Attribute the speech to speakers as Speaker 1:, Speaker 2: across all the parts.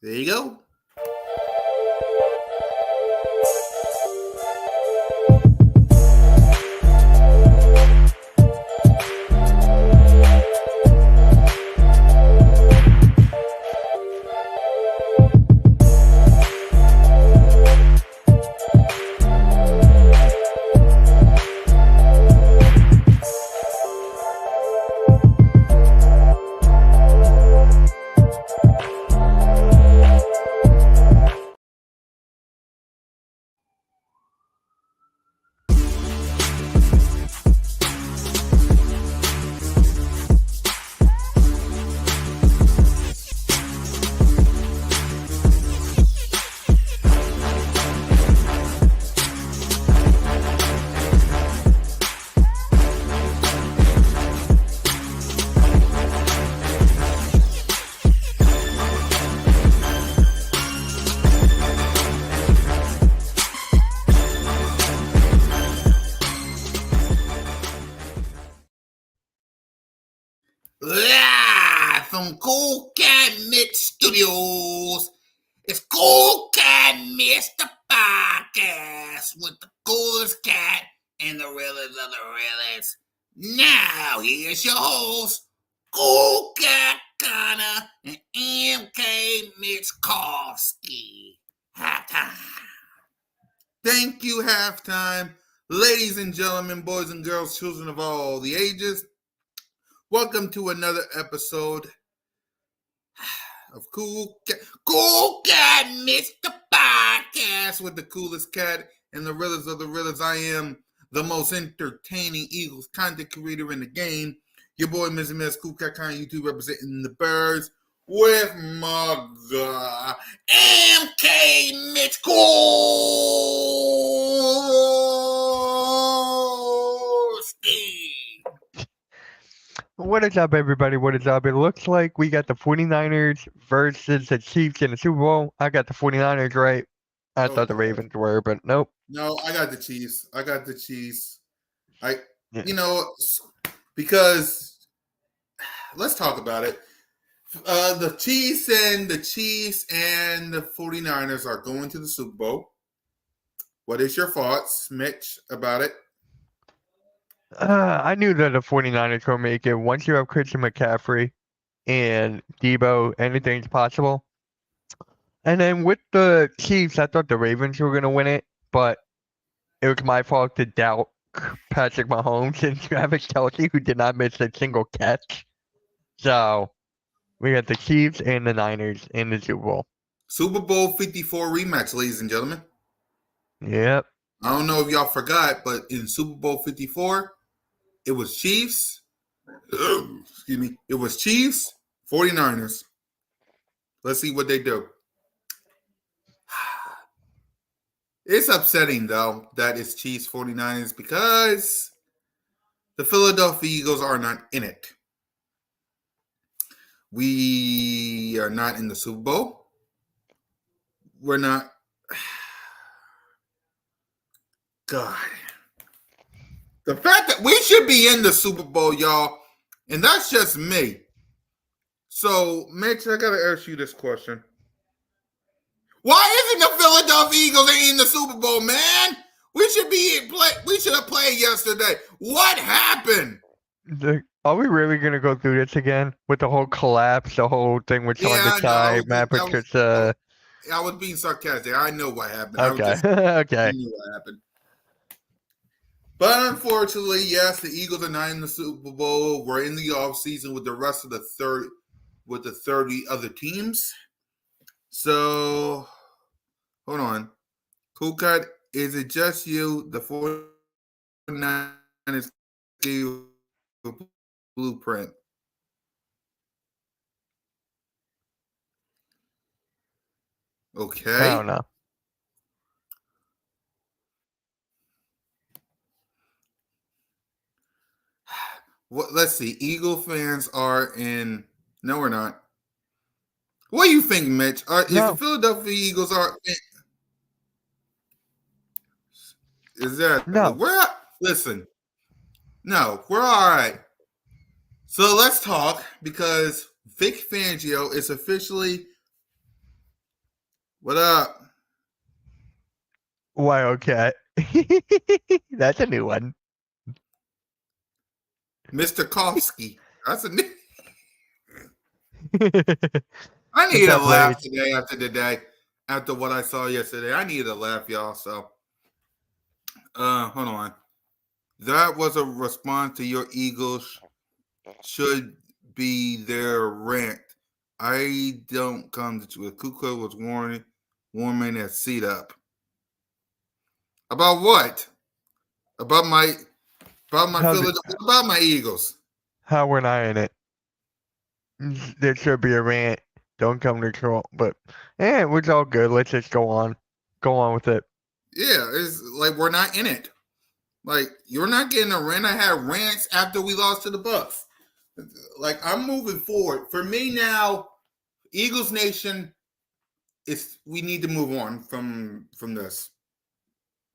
Speaker 1: There you go. Live from CoolCat-Mitch Studios, it's CoolCat-Mitch, the podcast with the coolest cat and the realest of the realest. Now, here's your host, CoolCat Connor and MK Mitchkowski. Halftime. Thank you, halftime. Ladies and gentlemen, boys and girls, children of all the ages, welcome to another episode of CoolCat-Mitch, the podcast with the coolest cat and the realest of the realest. I am the most entertaining Eagles content creator in the game. Your boy, Mr. Miss CoolCat Connor, YouTube representing the Birds with my guy, MK Mitchkowski.
Speaker 2: What is up, everybody? What is up? It looks like we got the 49ers versus the Chiefs in the Super Bowl. I got the 49ers right. I thought the Ravens were, but nope.
Speaker 1: No, I got the Chiefs. Because let's talk about it. The Chiefs and the 49ers are going to the Super Bowl. What is your thoughts, Mitch, about it?
Speaker 2: I knew that the 49ers were make it. Once you have Christian McCaffrey and Debo, anything's possible. And then with the Chiefs, I thought the Ravens were going to win it, but it was my fault to doubt Patrick Mahomes and Travis Kelce, who did not miss a single catch. So we got the Chiefs and the Niners in the Super Bowl.
Speaker 1: Super Bowl 54 rematch, ladies and gentlemen.
Speaker 2: Yep.
Speaker 1: I don't know if y'all forgot, but in Super Bowl 54, it was Chiefs. Excuse me. It was Chiefs, 49ers. Let's see what they do. It's upsetting, though, that it's Chiefs, 49ers, because the Philadelphia Eagles are not in it. We are not in the Super Bowl. We're not. God. The fact that we should be in the Super Bowl, y'all, and that's just me. So, Mitch, I got to ask you this question. Why isn't the Philadelphia Eagles in the Super Bowl, man? We should have played yesterday. What happened?
Speaker 2: Are we really going to go through this again with the whole collapse, the whole thing with Sean Desai, Matt Patricia?
Speaker 1: I was being sarcastic. I know what happened.
Speaker 2: Okay.
Speaker 1: I knew what happened. But unfortunately, yes, the Eagles are not in the Super Bowl. We're in the offseason with the rest of the 30 other teams. So, hold on. CoolCat, is it just you? The 49ers gave a blueprint. Okay.
Speaker 2: I don't know.
Speaker 1: Let's see. Eagle fans are in. No, we're not. What do you think, Mitch? Is the Philadelphia Eagles are? Is that
Speaker 2: no?
Speaker 1: Listen. No, we're all right. So let's talk because Vic Fangio is officially What up,
Speaker 2: Wildcat. That's a new one.
Speaker 1: Mr. Kofsky? That's a new.
Speaker 2: What's
Speaker 1: I needed a
Speaker 2: up,
Speaker 1: laugh
Speaker 2: ladies?
Speaker 1: today after the day, after what I saw yesterday. I needed a laugh, y'all. So, hold on. That was a response to your Eagles should be their rant. I don't come to with Kuka was warming that seat up. About what? About my
Speaker 2: How's it?
Speaker 1: Philadelphia, about my Eagles.
Speaker 2: How we're not in it? There should be a rant. Don't come to Trump, but it was all good. Let's just go on. Go on with it.
Speaker 1: Yeah, it's like we're not in it. Like you're not getting a rant. I had rants after we lost to the Bucks. Like I'm moving forward. For me now, Eagles Nation is we need to move on from this.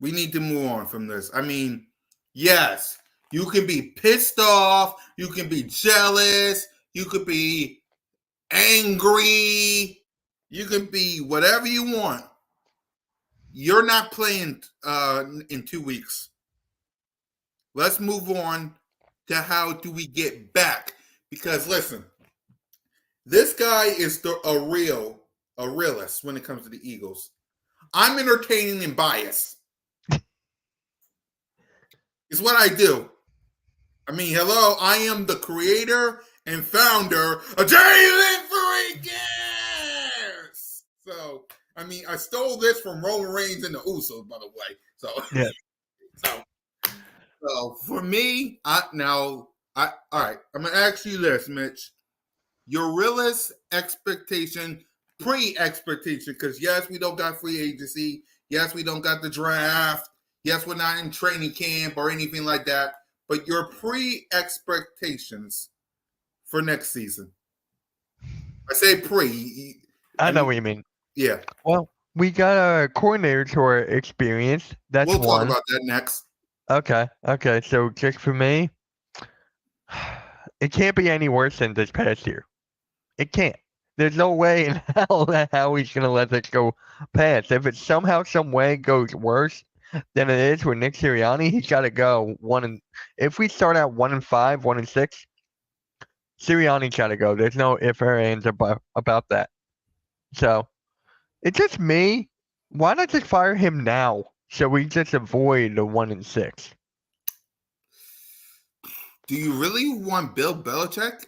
Speaker 1: We need to move on from this. I mean, yes, you can be pissed off, you can be jealous, you could be angry, you can be whatever you want. You're not playing in 2 weeks. Let's move on to how do we get back? Because listen, this guy is a realist when it comes to the Eagles. I'm entertaining and biased. It's what I do. I mean, hello, I am the creator and founder of Jalen Freakers. So, I mean, I stole this from Roman Reigns and the Usos, by the way. So,
Speaker 2: Yeah.
Speaker 1: so for me, all right. I'm gonna ask you this, Mitch. Your realist expectation, pre-expectation, because yes, we don't got free agency. Yes, we don't got the draft. Yes, we're not in training camp or anything like that. But your pre-expectations for next season. I say pre.
Speaker 2: I
Speaker 1: I
Speaker 2: know
Speaker 1: mean,
Speaker 2: what you mean.
Speaker 1: yeah.
Speaker 2: Well, we got a coordinator to our experience. That's
Speaker 1: We'll talk
Speaker 2: one.
Speaker 1: about that next.
Speaker 2: Okay. Okay. So just for me, it can't be any worse than this past year. It can't. There's no way in hell that how he's gonna let this go past. If it somehow, some way goes worse than it is with Nick Sirianni, he's got to go one and. If we start out 1-5, 1-6, Sirianni's got to go. There's no if or ands about that. So it's just me. Why not just fire him now so we just avoid the 1-6?
Speaker 1: Do you really want Bill Belichick?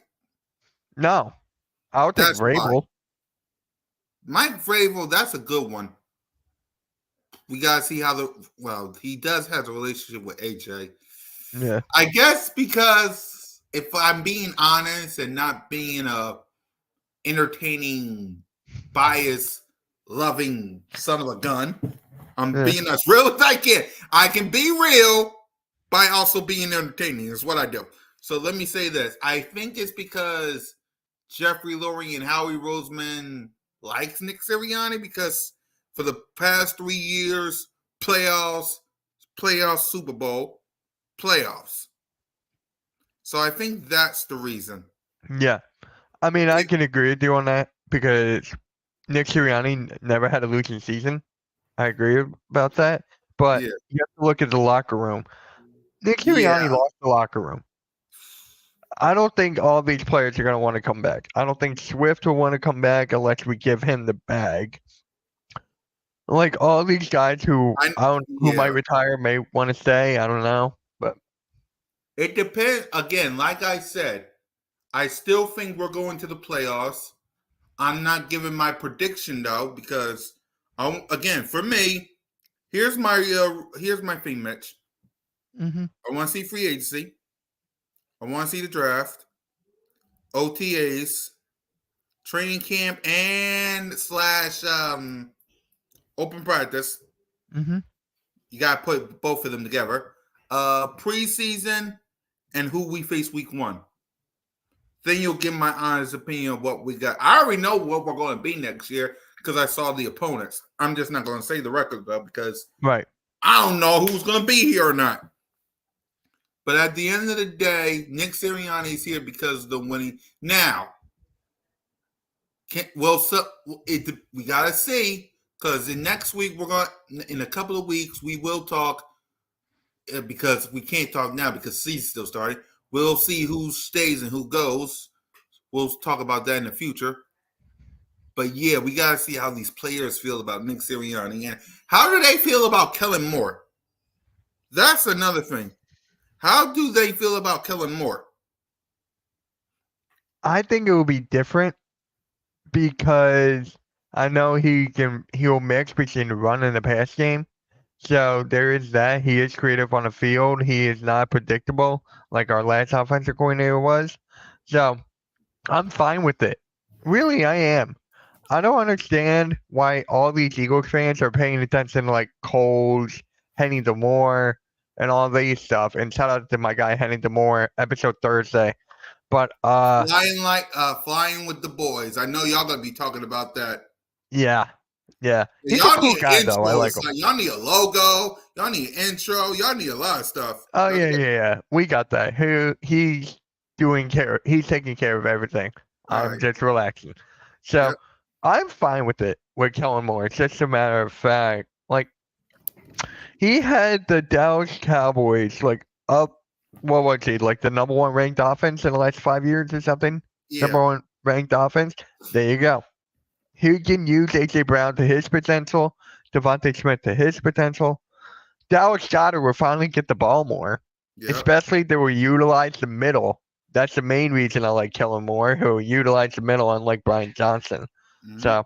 Speaker 2: No, I'll take
Speaker 1: That's why.
Speaker 2: Vrabel.
Speaker 1: Mike Vrabel, that's a good one. We gotta see how he does have a relationship with AJ.
Speaker 2: Yeah.
Speaker 1: I guess because if I'm being honest and not being a entertaining, bias loving son of a gun, I'm
Speaker 2: Yeah.
Speaker 1: being as real as I can. I can be real by also being entertaining. Is what I do. So let me say this. I think it's because Jeffrey Lurie and Howie Roseman likes Nick Sirianni because for the past 3 years, playoffs, Super Bowl, playoffs. So I think that's the reason.
Speaker 2: Yeah. I mean, I can agree with you on that because Nick Sirianni never had a losing season. I agree about that. But
Speaker 1: Yeah.
Speaker 2: you have to look at the locker room. Nick Sirianni
Speaker 1: Yeah.
Speaker 2: lost the locker room. I don't think all these players are going to want to come back. I don't think Swift will want to come back unless we give him the bag. Like all these guys who who might retire may want to stay. I don't know, but
Speaker 1: it depends. Again, like I said, I still think we're going to the playoffs. I'm not giving my prediction though because, again, for me, here's my thing, Mitch.
Speaker 2: mm-hmm.
Speaker 1: I want to see free agency. I want to see the draft, OTAs, training camp, and slash open practice.
Speaker 2: Mm-hmm.
Speaker 1: You gotta put both of them together. Preseason and who we face week 1. Then you'll get my honest opinion of what we got. I already know what we're going to be next year because I saw the opponents. I'm just not going to say the record though because
Speaker 2: Right.
Speaker 1: I don't know who's going to be here or not. But at the end of the day, Nick Sirianni is here because of the winning. Now, we got to see because in next week in a couple of weeks we will talk because we can't talk now because season's still starting. We'll see who stays and who goes. We'll talk about that in the future. But yeah, we gotta see how these players feel about Nick Sirianni and how do they feel about Kellen Moore. That's another thing. How do they feel about Kellen Moore?
Speaker 2: I think it will be different because I know he'll mix between the run and the pass game. So there is that. He is creative on the field. He is not predictable like our last offensive coordinator was. So I'm fine with it. Really, I am. I don't understand why all these Eagles fans are paying attention to like Coles, Henny DeMore, and all these stuff. And shout out to my guy Henny DeMore, episode Thursday. But
Speaker 1: Flying with the boys. I know y'all gonna be talking about that.
Speaker 2: yeah. He's a
Speaker 1: Y'all
Speaker 2: cool
Speaker 1: need
Speaker 2: guy
Speaker 1: an
Speaker 2: though. I
Speaker 1: intro.
Speaker 2: like him.
Speaker 1: Like, y'all need a logo. Y'all need an intro. Y'all need a lot of stuff.
Speaker 2: Oh yeah. We got that. He's he's taking care of everything. I'm
Speaker 1: Right.
Speaker 2: just relaxing. So
Speaker 1: Yep.
Speaker 2: I'm fine with it with Kellen Moore. It's just a matter of fact. Like he had the Dallas Cowboys like up what was he, like the number one ranked offense in the last 5 years or something?
Speaker 1: Yeah.
Speaker 2: Number one ranked offense. There you go. He can use AJ Brown to his potential, Devontae Smith to his potential. Dallas Goedert will finally get the ball more.
Speaker 1: Yep.
Speaker 2: Especially they will utilize the middle. That's the main reason I like Kellen Moore, who will utilize the middle unlike Brian Johnson.
Speaker 1: Mhm.
Speaker 2: So,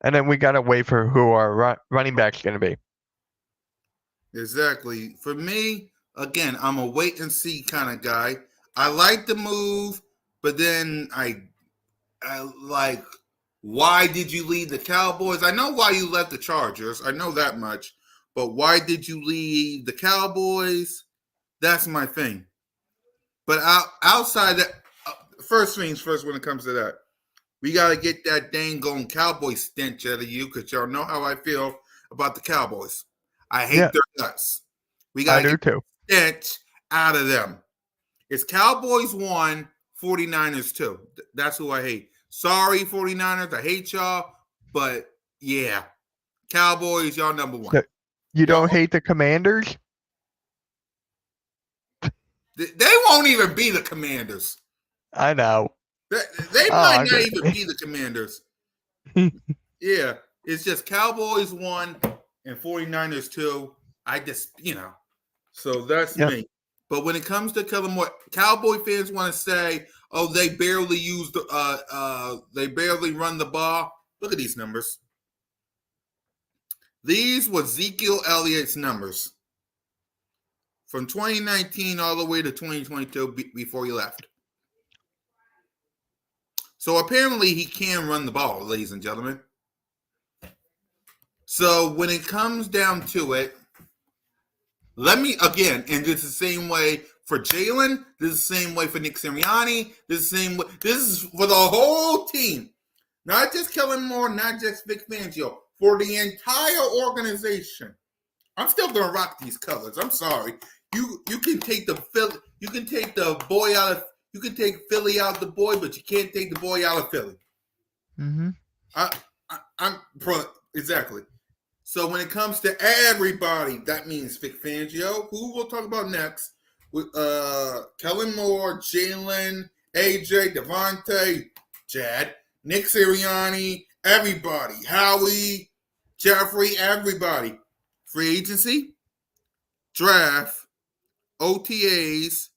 Speaker 2: and then we got to wait for who our running back's going to be.
Speaker 1: Exactly. For me, again, I'm a wait and see kind of guy. I like the move, but then I like, why did you leave the Cowboys? I know why you left the Chargers. I know that much. But why did you leave the Cowboys? That's my thing. But outside that, first things first when it comes to that, we got to get that dang going Cowboy stench out of you because y'all know how I feel about the Cowboys. I hate their guts. We got to get
Speaker 2: too.
Speaker 1: the stench out of them. It's Cowboys 1, 49ers 2. That's who I hate. Sorry, 49ers. I hate y'all. But yeah, Cowboys, y'all number one.
Speaker 2: So, you don't hate the Commanders?
Speaker 1: They won't even be the Commanders.
Speaker 2: I know.
Speaker 1: They might not even be the Commanders. Yeah, it's just Cowboys 1 and 49ers 2. I just, so that's me. But when it comes to Kellen Moore, Cowboy fans want to say, "Oh, they barely they barely run the ball." Look at these numbers. These were Ezekiel Elliott's numbers from 2019 all the way to 2022 before he left. So apparently he can run the ball, ladies and gentlemen. So when it comes down to it, let me, again, and it's the same way for Jalen, this is the same way for Nick Sirianni, this is the same way, this is for the whole team. Not just Kellen Moore, not just Vic Fangio, for the entire organization. I'm still gonna rock these colors. I'm sorry. You can take the boy out of, you can take Philly out of the boy, but you can't take the boy out of Philly.
Speaker 2: Mm-hmm.
Speaker 1: I'm exactly. So when it comes to everybody, that means Vic Fangio, who we'll talk about next, with Kellen Moore, Jalen, AJ, Devontae, Chad, Nick Sirianni, everybody, Howie, Jeffrey, everybody. Free agency, draft, OTAs,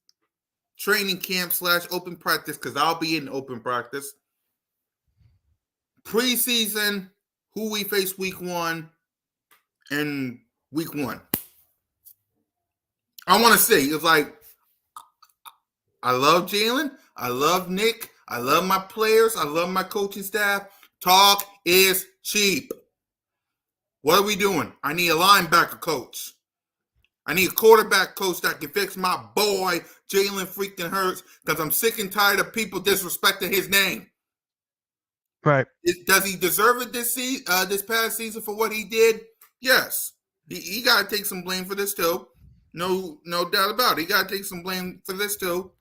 Speaker 1: training camp / open practice, because I'll be in open practice. Preseason, who we face week 1 and week 1. I want to say, it's like, I love Jalen. I love Nick. I love my players. I love my coaching staff. Talk is cheap. What are we doing? I need a linebacker coach. I need a quarterback coach that can fix my boy, Jalen freaking Hurts, because I'm sick and tired of people disrespecting his name.
Speaker 2: Right.
Speaker 1: Does he deserve it this past season for what he did? Yes. He got to take some blame for this too. No doubt about it. He got to take some blame for this too.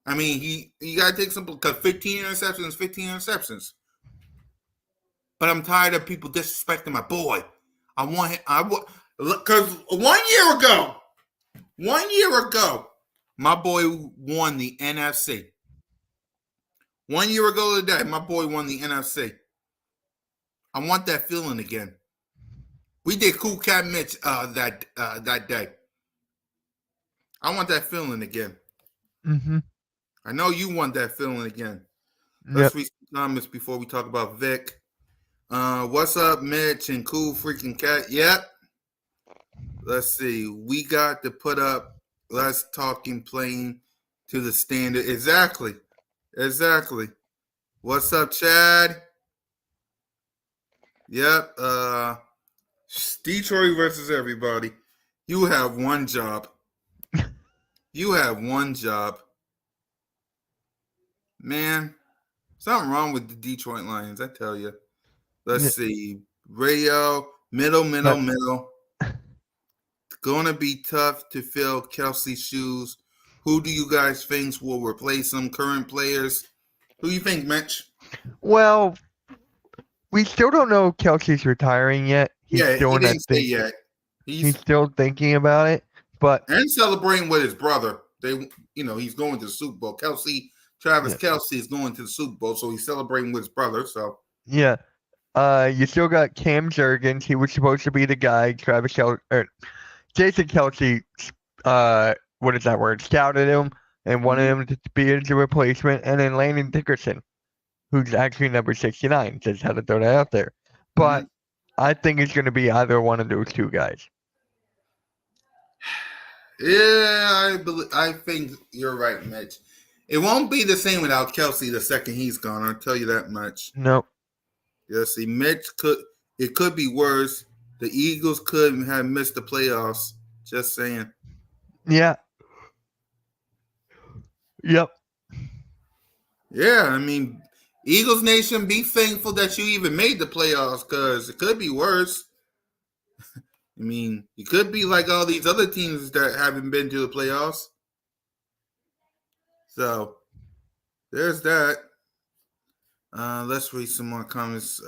Speaker 1: I mean, he got to take some, because 15 interceptions. but I'm tired of people disrespecting my boy. I want him. I want because 1 year ago, my boy won the NFC. 1 year ago today, my boy won the NFC. I want that feeling again. We did CoolCat-Mitch that day. I want that feeling again.
Speaker 2: Mm-hmm.
Speaker 1: I know you want that feeling again.
Speaker 2: Yep.
Speaker 1: Let's read some comments before we talk about Vic. What's up, Mitch and Cool Freaking Cat? Yep. Let's see. We got to put up less talking playing to the standard. Exactly. What's up, Chad? Yep. Detroit versus everybody. You have one job. Man, something wrong with the Detroit Lions, I tell you. Let's see. Radio, middle. Gonna be tough to fill Kelsey's shoes. Who do you guys think will replace some current players? Who do you think, Mitch?
Speaker 2: Well, we still don't know if Kelsey's retiring yet. He's still
Speaker 1: he
Speaker 2: in that
Speaker 1: didn't say yet.
Speaker 2: He's still thinking about it, but
Speaker 1: and celebrating with his brother. He's going to the Super Bowl. Travis Kelsey is going to the Super Bowl, so he's celebrating with his brother. So
Speaker 2: yeah, you still got Cam Jurgens. He was supposed to be the guy. Jason Kelsey, what is that word? Scouted him and wanted him to be his replacement, and then Landon Dickerson, who's actually number 69. Just had to throw that out there, but I think it's going to be either one of those two guys.
Speaker 1: Yeah, I think you're right, Mitch. It won't be the same without Kelsey the second he's gone. I'll tell you that much.
Speaker 2: Nope.
Speaker 1: Yeah, see, it could be worse. The Eagles could have missed the playoffs. Just saying.
Speaker 2: Yeah. Yep.
Speaker 1: Yeah, I mean, Eagles Nation, be thankful that you even made the playoffs because it could be worse. I mean, you could be like all these other teams that haven't been to the playoffs. So, there's that. Let's read some more comments.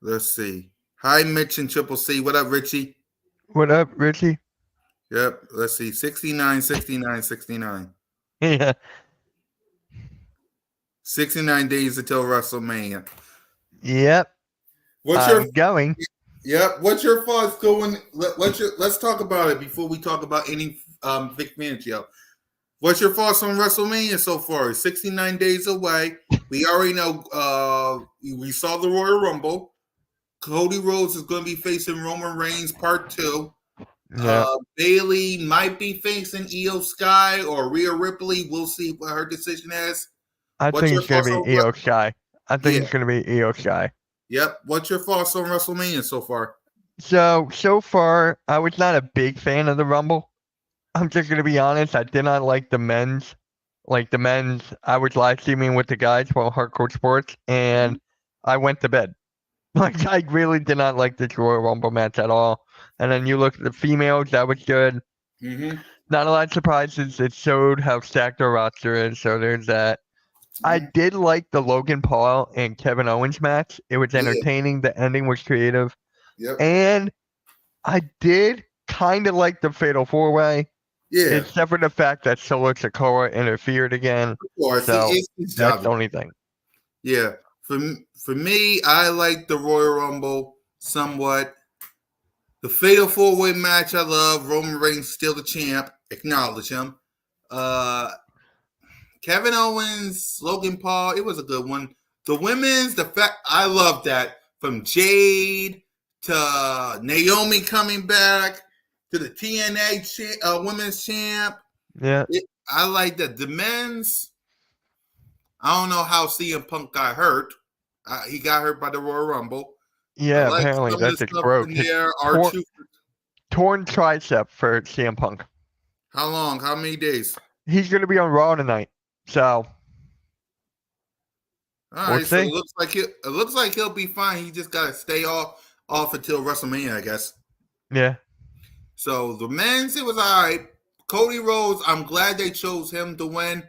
Speaker 1: Let's see. Hi, Mitch and Triple C. What up, Richie?
Speaker 2: What up, Richie?
Speaker 1: Yep. Let's see. 69.
Speaker 2: Yeah.
Speaker 1: 69 days until WrestleMania.
Speaker 2: Yep. Going.
Speaker 1: Yep. What's your thoughts going? Let's talk about it before we talk about any Vic Fangio. What's your thoughts on WrestleMania so far? 69 days away. We already know. We saw the Royal Rumble. Cody Rhodes is going to be facing Roman Reigns Part 2.
Speaker 2: Yeah.
Speaker 1: Bayley might be facing Io Sky or Rhea Ripley. We'll see what her decision is.
Speaker 2: I think it's going to be Io Sky. It's going to be Io Sky.
Speaker 1: Yep. What's your thoughts on WrestleMania so far?
Speaker 2: So far, I was not a big fan of the Rumble. I'm just going to be honest. I did not like the men's. I was live streaming with the guys from Hardcore Sports, and I went to bed. I really did not like this Royal Rumble match at all. And then you look at the females, that was good.
Speaker 1: Mm-hmm.
Speaker 2: Not a lot of surprises. It showed how stacked our roster is, so there's that. Mm-hmm. I did like the Logan Paul and Kevin Owens match. It was entertaining. The ending was creative.
Speaker 1: Yep.
Speaker 2: And I did kind of like the Fatal 4-Way.
Speaker 1: Yeah.
Speaker 2: Except for the fact that Solo Sikoa interfered again.
Speaker 1: Of course.
Speaker 2: So that's the only thing.
Speaker 1: Yeah. For me, I like the Royal Rumble somewhat. The Fatal 4-Way match I love. Roman Reigns still the champ. Acknowledge him. Kevin Owens, Logan Paul, it was a good one. The women's, I love that. From Jade to Naomi coming back to the TNA women's champ.
Speaker 2: Yeah.
Speaker 1: I like that. The men's, I don't know how CM Punk got hurt. He got hurt by the Royal Rumble.
Speaker 2: Yeah, apparently that's just broke. Torn tricep for CM Punk.
Speaker 1: How long? How many days?
Speaker 2: He's going to be on Raw tonight. So,
Speaker 1: all right. So it looks like he'll be fine. He just got to stay off until WrestleMania, I guess.
Speaker 2: Yeah.
Speaker 1: So the men's, it was all right. Cody Rhodes, I'm glad they chose him to win,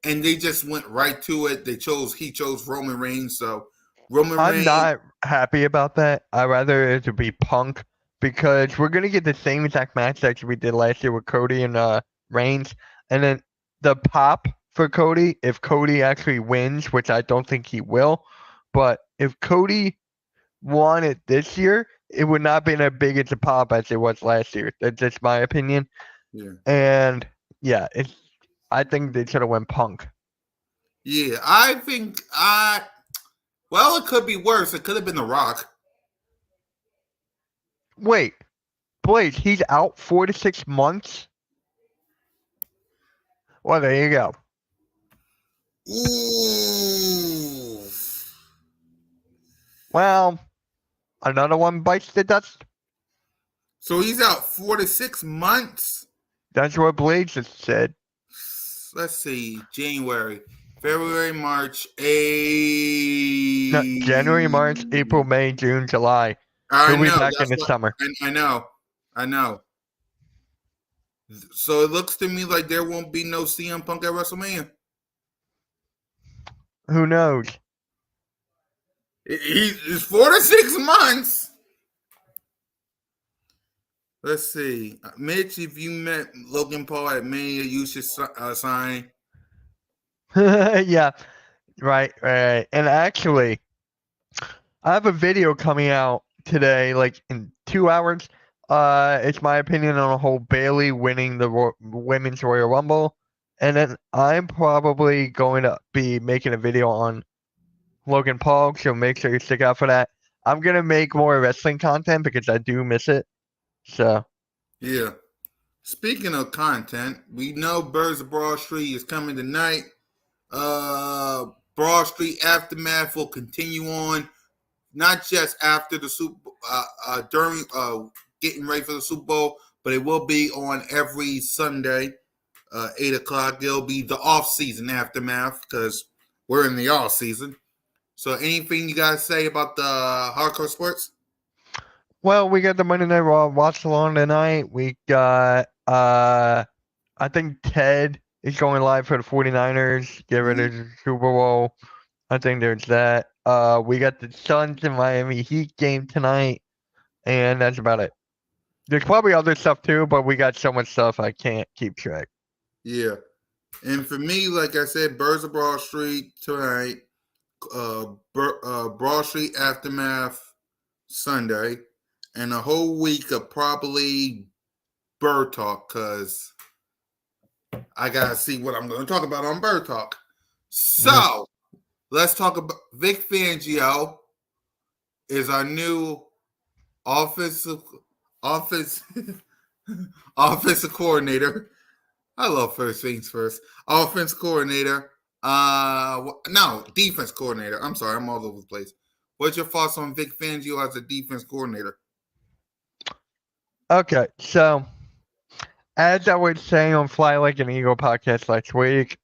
Speaker 1: and they just went right to it. He chose Roman Reigns. So Roman
Speaker 2: I'm
Speaker 1: Reigns.
Speaker 2: not happy about that. I'd rather it to be Punk because we're gonna get the same exact match that we did last year with Cody and Reigns, and then the pop for Cody if Cody actually wins, which I don't think he will, but if Cody won it this year, it would not been as big as a pop as it was last year. That's just my opinion.
Speaker 1: Yeah.
Speaker 2: And yeah, I think they should have went Punk.
Speaker 1: Yeah, I think well, it could be worse. It could have been The Rock.
Speaker 2: Wait, Blaze, he's out 4 to 6 months. Well, there you go.
Speaker 1: Ooh.
Speaker 2: Well, another one bites the dust.
Speaker 1: So he's out 4 to 6 months.
Speaker 2: That's what Blaze just said.
Speaker 1: Let's see. January, February, March,
Speaker 2: No, January, March, April, May, June, July.
Speaker 1: I
Speaker 2: He'll be
Speaker 1: know.
Speaker 2: back in
Speaker 1: That's
Speaker 2: the
Speaker 1: what
Speaker 2: summer.
Speaker 1: I know. I know. So it looks to me like there won't be no CM Punk at WrestleMania.
Speaker 2: Who knows?
Speaker 1: It's 4 to 6 months. Let's see. Mitch, if you met Logan Paul at Mania, you should sign.
Speaker 2: Yeah, right. And actually, I have a video coming out today, like in 2 hours. It's my opinion on the whole Bailey winning the Women's Royal Rumble. And then I'm probably going to be making a video on Logan Paul, so make sure you stick out for that. I'm going to make more wrestling content because I do miss it. So,
Speaker 1: Yeah. Speaking of content, we know Birds of Broad Street is coming tonight. Broad Street Aftermath will continue on, not just after the during getting ready for the Super Bowl, but it will be on every Sunday, 8 o'clock. There'll be the off-season aftermath because we're in the off-season. So, anything you guys say about the hardcore sports?
Speaker 2: well, we got the Monday Night Raw watch along tonight. We got, I think Ted is going live for the 49ers. Get ready for the Super Bowl. I think there's that. We got the Suns and Miami Heat game tonight, and that's about it. There's probably other stuff too, but we got so much stuff I can't keep track.
Speaker 1: Yeah. And for me, like I said, Birds of Broad Street tonight, Broad Street Aftermath Sunday, and a whole week of probably Bird Talk because I got to see what I'm going to talk about on Bird Talk. So let's talk about Vic Fangio is our new offensive offensive coordinator. I love first things first. Offense coordinator. No, defense coordinator. I'm sorry, I'm all over the place. What's your thoughts on Vic Fangio as a defense coordinator?
Speaker 2: Okay, so as I was saying on Fly Like an Eagle podcast last week,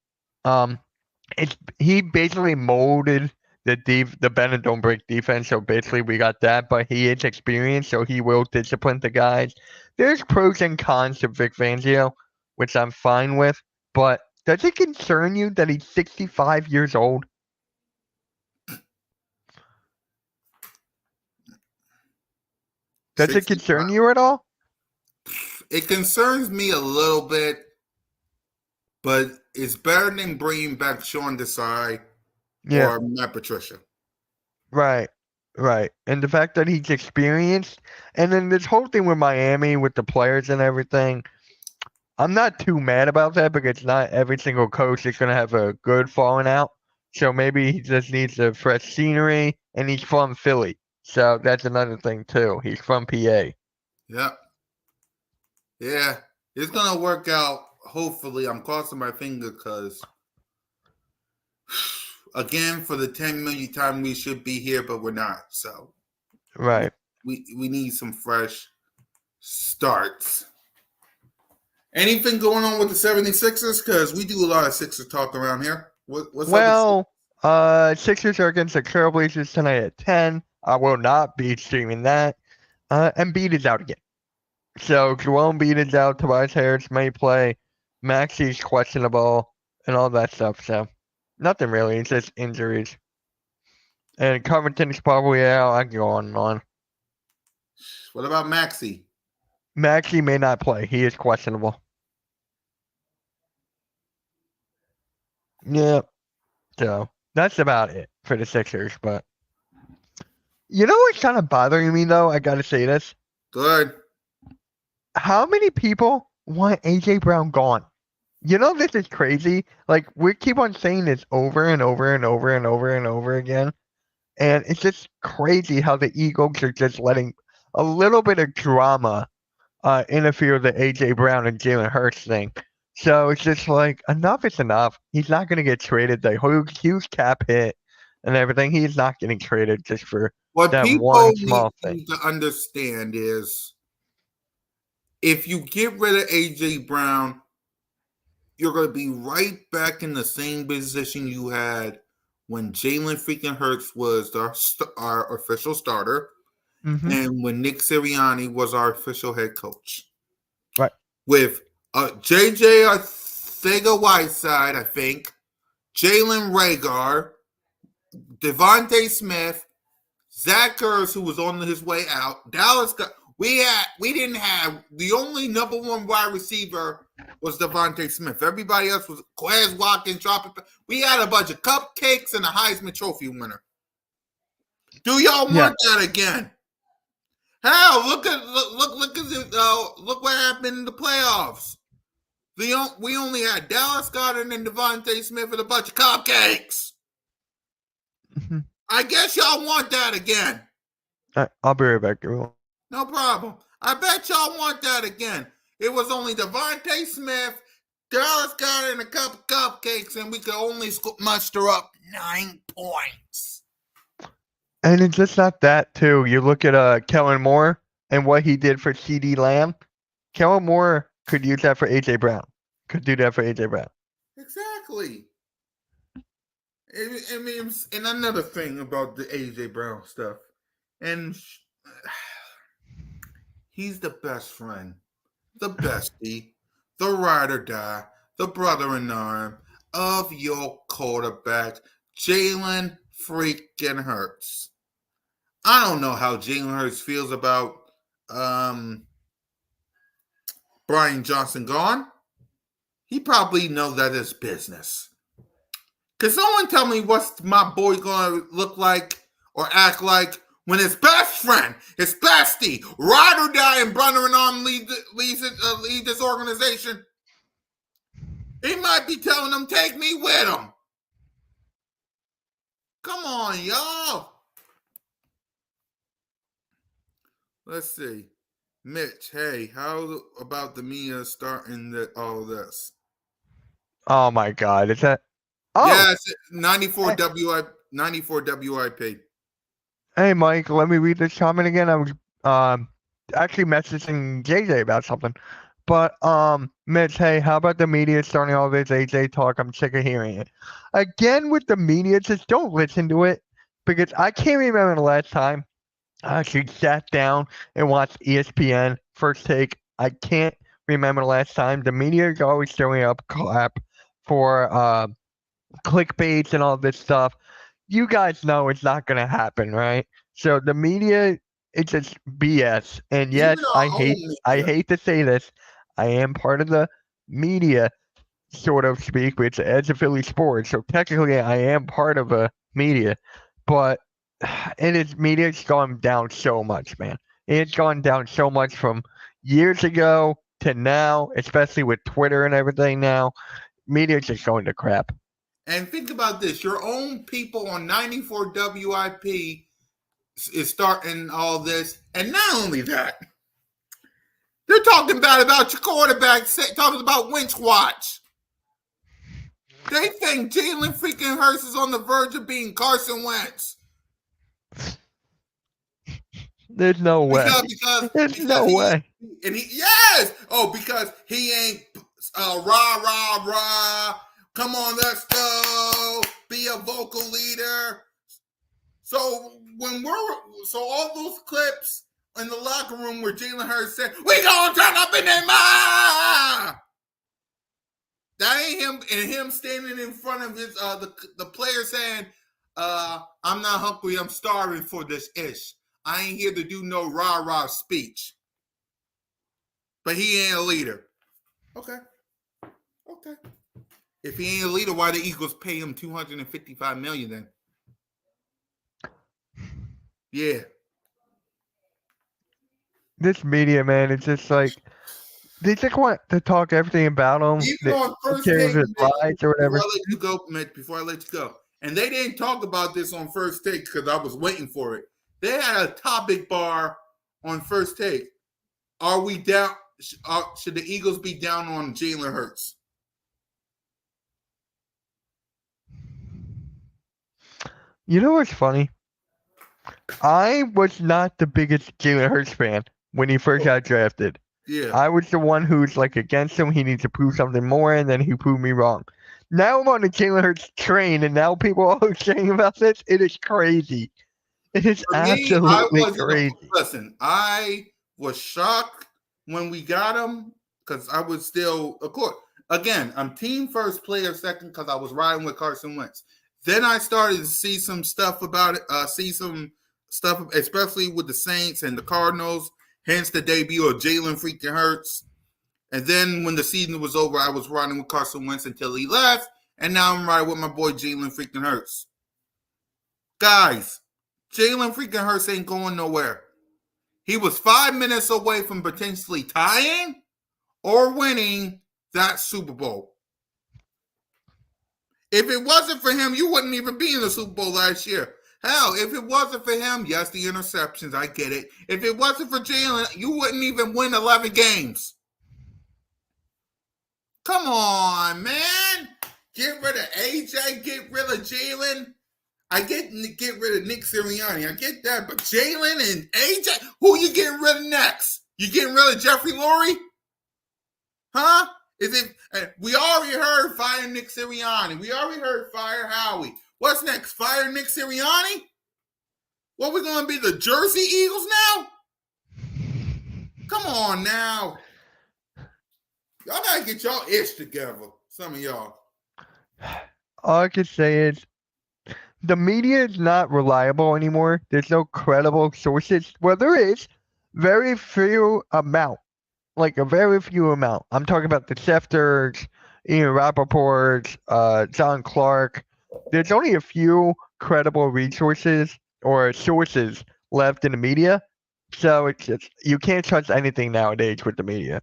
Speaker 2: he basically molded the bend and don't break defense. So basically, we got that, but he is experienced, so he will discipline the guys. There's pros and cons to Vic Fangio, which I'm fine with. But does it concern you that he's 65 years old? Does it concern you at all?
Speaker 1: It concerns me a little bit, but it's better than bringing back Sean Desai or Matt Patricia.
Speaker 2: Right. And the fact that he's experienced, and then this whole thing with Miami with the players and everything, I'm not too mad about that because not every single coach is going to have a good falling out. So maybe he just needs a fresh scenery, and he's from Philly. So that's another thing, too. He's from PA.
Speaker 1: Yeah. Yeah. It's going to work out. Hopefully, I'm crossing my finger because, again, for the 10 million time we should be here, but we're not. So,
Speaker 2: right.
Speaker 1: We need some fresh starts. Anything going on with the 76ers? Because we do a lot of Sixers talk around here. What's
Speaker 2: up? Sixers are against the Trailblazers tonight at 10. I will not be streaming that. Embiid is out again. So Joel Embiid is out. Tobias Harris may play. Maxi's questionable and all that stuff. So nothing really. It's just injuries. And Covington's probably out. I can go on and on.
Speaker 1: What about Maxey?
Speaker 2: Maxey may not play. He is questionable. Yeah. So that's about it for the Sixers. But you know what's kind of bothering me though? I gotta say this.
Speaker 1: Good.
Speaker 2: How many people want AJ Brown gone? You know this is crazy. Like we keep on saying this over and over and over and over and over again. And it's just crazy how the Eagles are just letting a little bit of drama interfere with the AJ Brown and Jalen Hurts thing. So it's just like enough is enough. He's not going to get traded. The huge cap hit and everything. He's not getting traded just for
Speaker 1: What
Speaker 2: that
Speaker 1: people
Speaker 2: one small thing.
Speaker 1: need to understand is if you get rid of AJ Brown, you're going to be right back in the same position you had when Jalen freaking Hurts was our official starter
Speaker 2: Mm-hmm.
Speaker 1: and when Nick Sirianni was our official head coach.
Speaker 2: Right.
Speaker 1: With JJ Arcega-Whiteside, I think, Jalen Reagor, Devontae Smith, Zach Ertz, who was on his way out. Dallas got we didn't have the only number one wide receiver was Devontae Smith. Everybody else was Quez Watkins, dropping. We had a bunch of cupcakes and a Heisman Trophy winner. Do y'all want that again? Hell, look what happened in the playoffs. We only had Dallas Goedert and Devontae Smith and a bunch of cupcakes.
Speaker 2: Mm-hmm.
Speaker 1: I guess y'all want that again.
Speaker 2: I'll be right back, everyone.
Speaker 1: No problem. I bet y'all want that again. It was only Devontae Smith, Dallas Goedert, and a couple cupcakes, and we could only muster up 9 points.
Speaker 2: And it's just not that, too. You look at Kellen Moore and what he did for CD Lamb. Kellen Moore could use that for AJ Brown. Could do that for AJ Brown.
Speaker 1: Exactly. I mean, and another thing about the AJ Brown stuff, and he's the best friend, the bestie, the ride or die, the brother in arm of your quarterback, Jalen freaking Hurts. I don't know how Jalen Hurts feels about Brian Johnson gone. He probably knows that it's business. Can someone tell me what's my boy gonna look like or act like when his best friend, his bestie, ride or die, and brother in arm lead this organization? He might be telling them, "Take me with him." Come on, y'all. Let's see. Mitch, hey, how about the Mia starting all this?
Speaker 2: Oh my God! Is that? Oh.
Speaker 1: Yes, 94 WIP.
Speaker 2: Hey Mike, let me read this comment again. I was actually messaging JJ about something. But Mitch, hey, how about the media starting all this AJ talk? I'm sick of hearing it. Again with the media, just don't listen to it. Because I can't remember the last time I actually sat down and watched ESPN First Take. I can't remember the last time. The media is always throwing up crap for clickbaits and all this stuff. You guys know it's not going to happen, right? So the media, it's just BS. And yes, I hate to say this. I am part of the media, sort of speak, which is Edge of Philly Sports. So technically, I am part of a media, but media's gone down so much, man. It's gone down so much from years ago to now, especially with Twitter and everything now. Media's just going to crap.
Speaker 1: And think about this. Your own people on 94 WIP is starting all this. And not only that, they're talking bad about your quarterback, talking about Winch Watch. They think Jalen freaking Hurts is on the verge of being Carson Wentz.
Speaker 2: There's no way. There's no way.
Speaker 1: And yes! Oh, because he ain't rah. Come on, let's go. Be a vocal leader. So all those clips in the locker room where Jalen Hurts said, "We gonna turn up in their mind." That ain't him, and him standing in front of his the player saying, I'm not hungry, I'm starving for this ish. I ain't here to do no rah-rah speech. But he ain't a leader. Okay. If he ain't a leader, why the Eagles pay him $255 million then? Yeah.
Speaker 2: This media, man, it's just like they just want to talk everything about him.
Speaker 1: Even on
Speaker 2: Who
Speaker 1: first
Speaker 2: cares
Speaker 1: take,
Speaker 2: if it's lies or
Speaker 1: before
Speaker 2: whatever?
Speaker 1: I let you go, Mitch, before I let you go. And they didn't talk about this on first take because I was waiting for it. They had a topic bar on first take. Are we down? Should the Eagles be down on Jalen Hurts?
Speaker 2: You know what's funny? I was not the biggest Jalen Hurts fan when he first got drafted.
Speaker 1: Yeah.
Speaker 2: I was the one who's like against him. He needs to prove something more, and then he proved me wrong. Now I'm on the Jalen Hurts train, and now people are saying about this. It is crazy. It is
Speaker 1: For me,
Speaker 2: absolutely crazy.
Speaker 1: listen, I was shocked when we got him because I was still, of course, again, I'm team first, player second because I was riding with Carson Wentz. Then I started to see some stuff about it, especially with the Saints and the Cardinals, hence the debut of Jalen freaking Hurts. And then when the season was over, I was riding with Carson Wentz until he left, and now I'm riding with my boy Jalen freaking Hurts. Guys, Jalen freaking Hurts ain't going nowhere. He was 5 minutes away from potentially tying or winning that Super Bowl. If it wasn't for him, you wouldn't even be in the Super Bowl last year. Hell, if it wasn't for him, yes, the interceptions, I get it. If it wasn't for Jalen, you wouldn't even win 11 games. Come on, man. Get rid of AJ, get rid of Jalen. I get rid of Nick Sirianni. I get that. But Jalen and AJ, who you getting rid of next? You getting rid of Jeffrey Lurie? Huh? We already heard fire Nick Sirianni. We already heard fire Howie. What's next? Fire Nick Sirianni? What, we going to be the Jersey Eagles now? Come on now. Y'all got to get y'all ish together. Some of y'all.
Speaker 2: All I can say is the media is not reliable anymore. There's no credible sources. Well, there is very few amount. Like a very few amount. I'm talking about the Schefters, Ian Rappaport, John Clark. There's only a few credible resources or sources left in the media. So it's just, you can't trust anything nowadays with the media.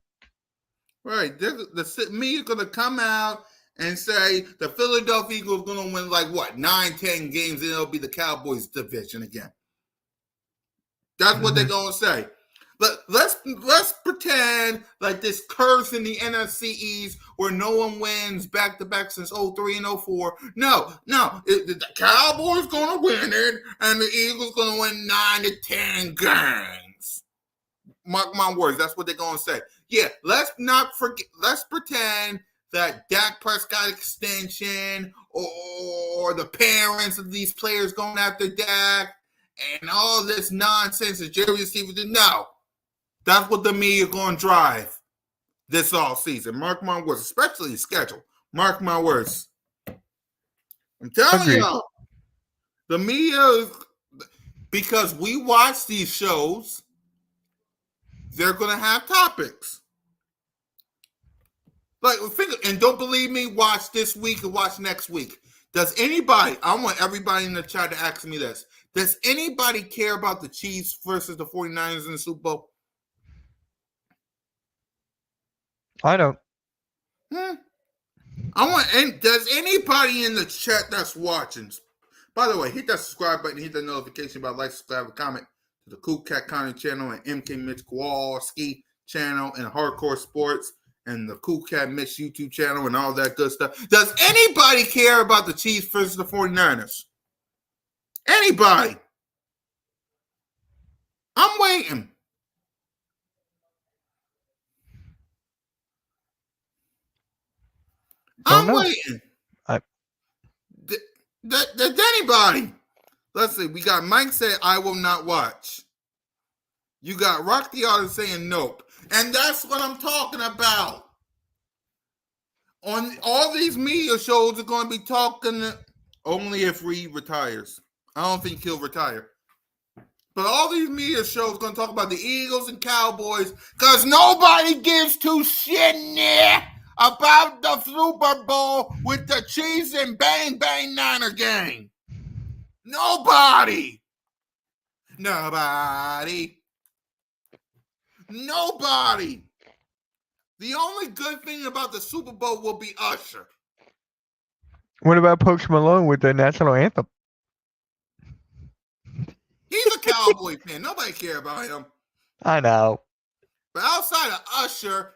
Speaker 1: Right. The media's going to come out and say the Philadelphia Eagles going to win like what, 9-10 games, and it'll be the Cowboys division again. That's what they're going to say. But let's pretend like this curse in the NFC East where no one wins back-to-back since 03 and 04. No. The Cowboys going to win it, and the Eagles going to win 9-10 games. Mark my words. That's what they're going to say. Yeah, let's not forget. Let's pretend that Dak Prescott extension or the parents of these players going after Dak and all this nonsense that Jerry Stevens did. No. That's what the media is going to drive this all season. Mark my words, especially the schedule. Mark my words. I'm telling y'all, the media, because we watch these shows, they're going to have topics. Like, and don't believe me, watch this week and watch next week. Does anybody, I want everybody in the chat to ask me this. Does anybody care about the Chiefs versus the 49ers in the Super Bowl?
Speaker 2: I don't.
Speaker 1: Does anybody in the chat that's watching, by the way, hit that subscribe button, hit that notification bell, like, subscribe, comment to the Cool Cat Content channel and MK-Mitch Kowalski channel and Hardcore Sports and the CoolCat-Mitch YouTube channel and all that good stuff. Does anybody care about the Chiefs versus the 49ers? Anybody? I'm waiting. I'm waiting. Does anybody? Let's see. We got Mike saying, I will not watch. You got Rock the Artist saying nope. And that's what I'm talking about. On all these media shows are going to be talking Only if Reed retires. I don't think he'll retire. But all these media shows going to talk about the Eagles and Cowboys because nobody gives two shit about the Super Bowl with the Chiefs and Bang Bang Niner gang. Nobody. Nobody. Nobody. The only good thing about the Super Bowl will be Usher.
Speaker 2: What about Post Malone with the national anthem?
Speaker 1: He's a Cowboy fan. Nobody care about him.
Speaker 2: I know.
Speaker 1: But outside of Usher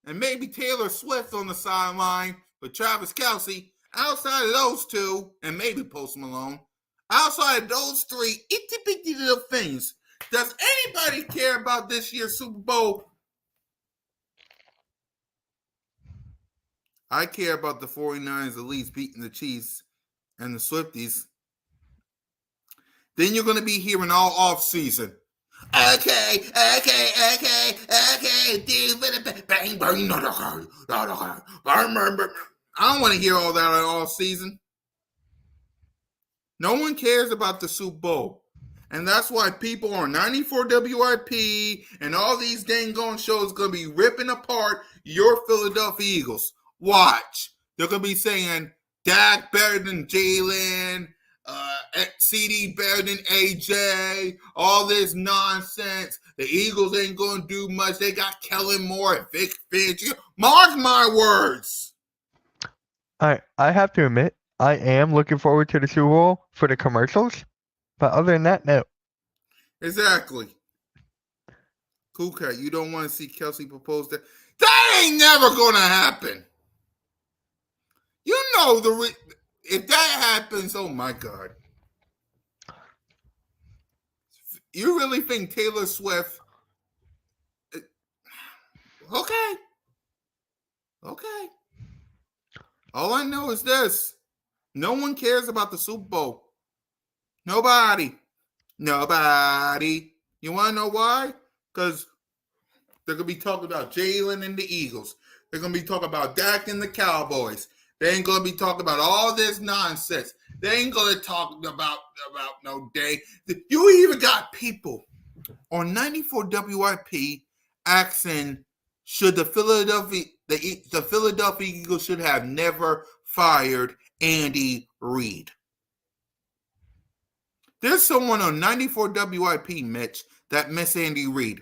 Speaker 1: and maybe Taylor Swift on the sideline with Travis Kelce, outside of those two and maybe Post Malone, outside of those three itty bitty little things, does anybody care about this year's Super Bowl? I care about the 49ers at least beating the Chiefs and the Swifties. Then you're going to be hearing all off season. Okay. Bang, bang, I don't want to hear all that all season. No one cares about the Super Bowl. And that's why people on 94 WIP and all these dang gone shows going to be ripping apart your Philadelphia Eagles. Watch. They're going to be saying Dak better than Jalen, CD better than AJ, all this nonsense. The Eagles ain't going to do much. They got Kellen Moore and Vic Fangio. Mark my words.
Speaker 2: I have to admit, I am looking forward to the Super Bowl for the commercials. But other than that, no.
Speaker 1: Exactly. CoolCat, you don't want to see Kelce propose that? That ain't never going to happen. You know, if that happens, oh my God. You really think Taylor Swift? Okay. All I know is this. No one cares about the Super Bowl. Nobody. You want to know why? Because they're going to be talking about Jalen and the Eagles. They're going to be talking about Dak and the Cowboys. They ain't going to be talking about all this nonsense. They ain't going to talk about no day. You even got people on 94 WIP asking, should the Philadelphia Eagles should have never fired Andy Reid? There's someone on 94 WIP, Mitch, that miss Andy Reid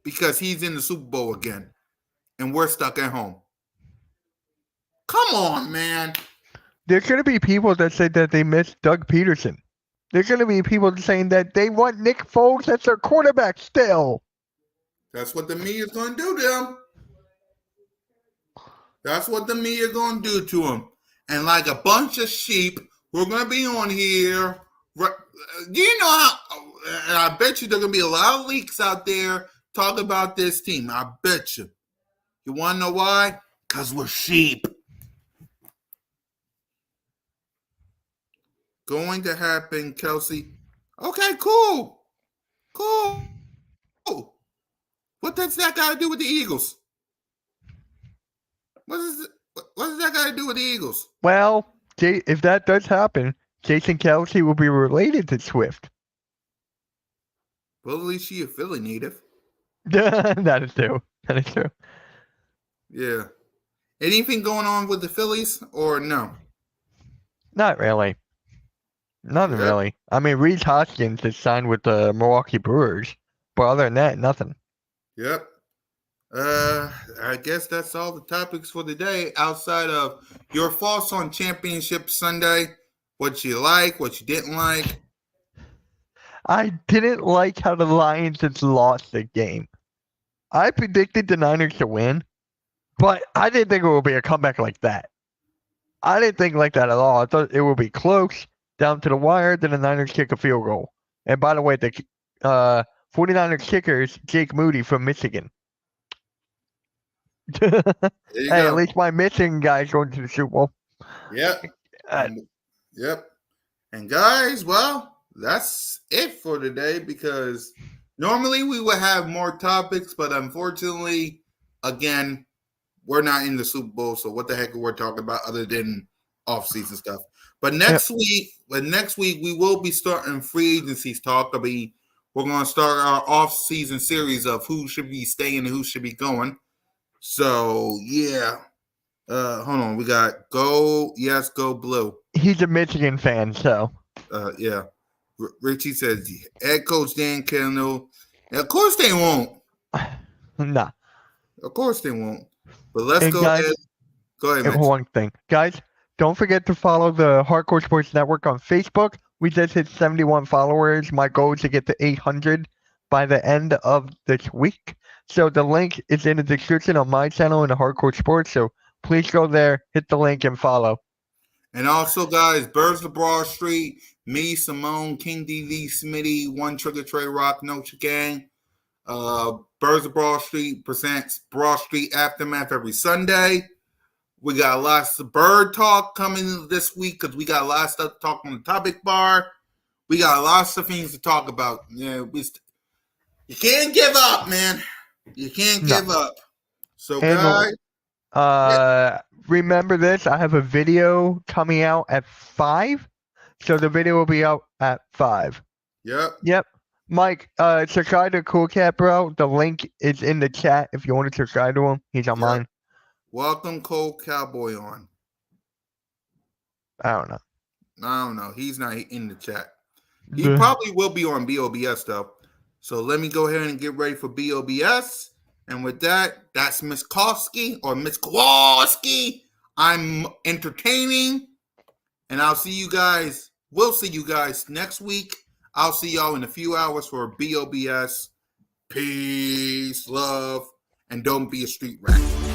Speaker 1: because he's in the Super Bowl again, and we're stuck at home. Come on, man.
Speaker 2: There's going to be people that say that they miss Doug Peterson. There's going to be people saying that they want Nick Foles as their quarterback still.
Speaker 1: That's what the media's going to do to him. That's what the media going to do to him. And like a bunch of sheep, we're going to be on here. Do you know how? And I bet you there are going to be a lot of leaks out there talking about this team. I bet you. You want to know why? Because we're sheep. Going to happen, Kelce. Okay, cool. What does that got to do with the Eagles? What does that got to do with the Eagles?
Speaker 2: Well, if that does happen, Jason Kelce will be related to Swift.
Speaker 1: Well, at least she a Philly native.
Speaker 2: That is true.
Speaker 1: Yeah. Anything going on with the Phillies or no?
Speaker 2: Not really. Nothing really. I mean, Reed Hoskins is signed with the Milwaukee Brewers, but other than that, nothing.
Speaker 1: Yep. I guess that's all the topics for today outside of your thoughts on Championship Sunday, what you like, what you didn't like.
Speaker 2: I didn't like how the Lions just lost the game. I predicted the Niners to win, but I didn't think it would be a comeback like that. I didn't think like that at all. I thought it would be close, down to the wire, then the Niners kick a field goal. And by the way, the 49ers kicker is Jake Moody from Michigan. Hey, at least my Michigan guy's going to the Super Bowl.
Speaker 1: Yep. Yep. And guys, well, that's it for today because normally we would have more topics, but unfortunately, again, we're not in the Super Bowl, so what the heck are we talking about other than off-season stuff? But next week we will be starting free agencies talk. We're going to start our off-season series of who should be staying and who should be going. So yeah, hold on. We got go blue.
Speaker 2: He's a Michigan fan, so
Speaker 1: Yeah. Richie says head coach Dan Campbell. Of course they won't.
Speaker 2: nah.
Speaker 1: Of course they won't. But let's
Speaker 2: And
Speaker 1: go
Speaker 2: guys,
Speaker 1: ahead. Go ahead, Mitch.
Speaker 2: one thing, guys, don't forget to follow the Hardcore Sports Network on Facebook. We just hit 71 followers. My goal is to get to 800 by the end of this week. So the link is in the description on my channel in the Hardcore Sports. So please go there, hit the link, and follow.
Speaker 1: And also, guys, Birds of Broad Street, me, Simone, King DV, Smitty, One Trigger Trey Rock, Notre Gang. Birds of Broad Street presents Broad Street Aftermath every Sunday. We got lots of bird talk coming this week because we got a lot of stuff to talk on the topic bar. We got lots of things to talk about. You can't give up, man. You can't give up. So, guys.
Speaker 2: Remember this, I have a video coming out at 5. So the video will be out at 5.
Speaker 1: Yep.
Speaker 2: Mike, subscribe to CoolCat, bro. The link is in the chat if you want to subscribe to him. He's on mine.
Speaker 1: Welcome Cold Cowboy on.
Speaker 2: I don't know.
Speaker 1: He's not in the chat. He probably will be on BOBS though. So let me go ahead and get ready for BOBS. And with that, that's Miss Kowski or Miss Kowalski. I'm entertaining. And I'll see you guys. We'll see you guys next week. I'll see y'all in a few hours for BOBS. Peace, love, and don't be a street rat.